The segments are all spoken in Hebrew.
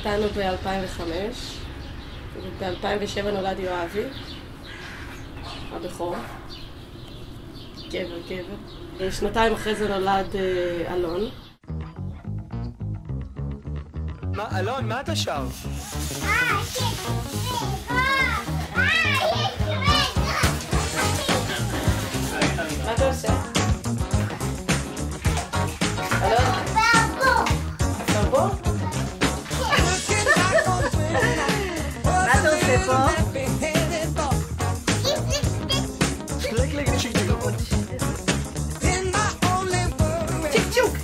התחתנו ב-2005, וב-2007 נולד יואבי, הבכור, גבר. שנתיים אחרי זה נולד אלון. אלון, מה אתה שר? מה אתה עושה? אלון? אתה פה? מה אתה עושה פה? צ'יק צ'וק!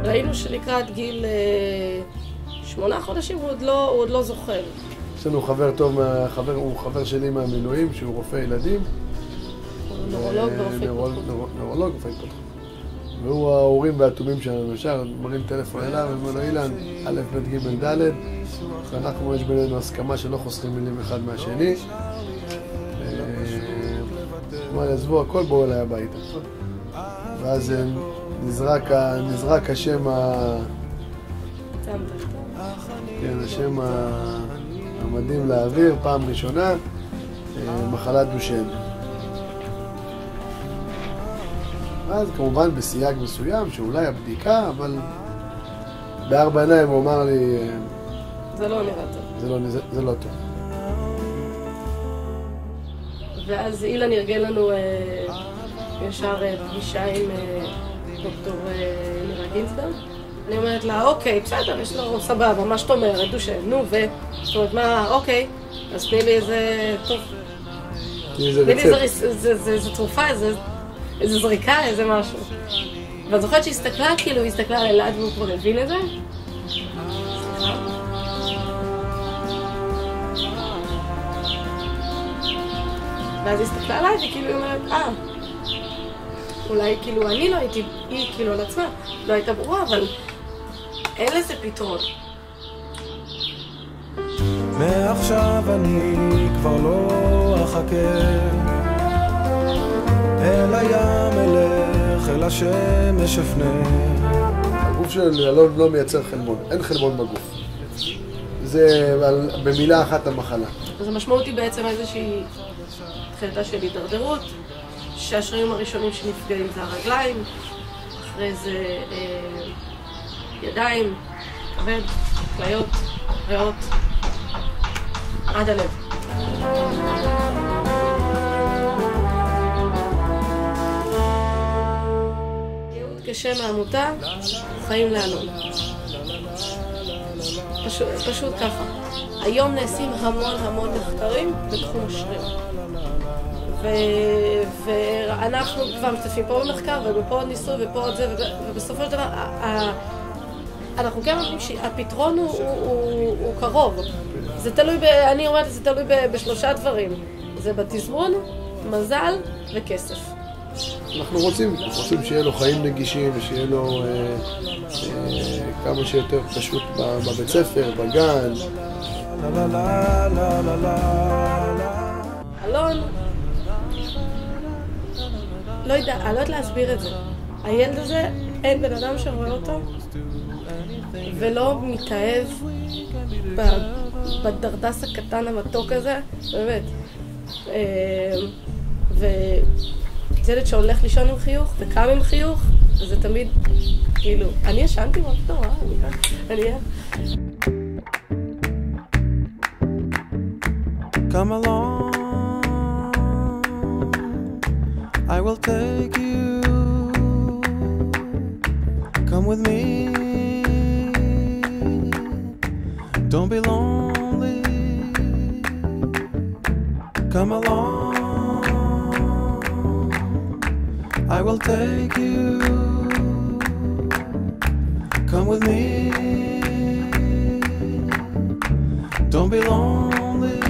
ראינו שלקראת גיל 8 חודשים הוא עוד לא זוכר. יש לנו חבר טוב, הוא חבר שלי מהמילואים, שהוא רופא ילדים. נורולוג ורופא התפתחות. והוא ההורים והתומים שלנו, ישר מרים טלפון אליו, ואומר לו, אילן, א', ב', ג', ד', ואנחנו, יש בינינו הסכמה שלא חוסכים מילים אחד מהשני. אמר, עזבו הכל, בואו אליי הביתה. ואז נזרק השם השם המדהים לאוויר, פעם ראשונה, מחלת דושן. אז כמובן בסייג מסוים, שאולי הבדיקה, אבל בארבע עיניים הוא אמר לי... זה לא נראה טוב. זה לא טוב. ואז אילן ארגן לנו ישר פגישה עם דוקטור נירה גינצברג. אני אומרת לה, אוקיי, בסדר, יש לו סבבה, מה שאת אומרת, דושן, נו, זאת אומרת, מה, אוקיי, אז תני לי איזה, טוב. תני לי איזה תרופה, איזה זריקה, איזה משהו. ואת זוכרת שהסתכלה, כאילו, היא הסתכלה על אלעד והוא כבר הבין את זה? ואז היא הסתכלה עליי וכאילו היא אומרת, אולי כאילו אני לא הייתי, היא כאילו על עצמה, לא הייתה ברורה, אבל אין לזה פתרון. מעכשיו אני כבר לא אחכה, אל הים אלך, אל השמש אפנה. הגוף של אלון לא מייצר חלבון, אין חלבון בגוף. זה במילה אחת המחלה. אז המשמעות היא בעצם איזושהי תחילתה של הידרדרות, שהשרירים הראשונים שנפגעים זה הרגליים, אחרי זה ידיים, כבד, כליות, ריאות, עד הלב. ייעוד כשם העמותה, חיים לאלון. פשוט ככה. היום נעשים המון מחקרים בתחום השריר. ואנחנו כבר משתתפים פה במחקר ובפה עוד ניסוי ופה עוד זה, ובסופו של דבר אנחנו כן אומרים שהפתרון הוא קרוב. זה תלוי, אני אומרת, זה תלוי בשלושה דברים. זה בתזמון, מזל וכסף. אנחנו רוצים שיהיה לו חיים נגישים ושיהיה לו כמה שיותר פשוט בבית ספר, בגן. אלון, לא יודע, אני לא יודעת להסביר את זה. הילד הזה, אין בן אדם שרואה אותו ולא מתאהב בדרדס הקטן המתוק הזה, באמת. וילד שהולך לישון עם חיוך וקם עם חיוך, וזה תמיד, כאילו, אני ישנתי מאוד טוב, אני אהיה. Come along, I will take you. Come with me. Don't be lonely. Come along, I will take you. Come with me. Don't be lonely.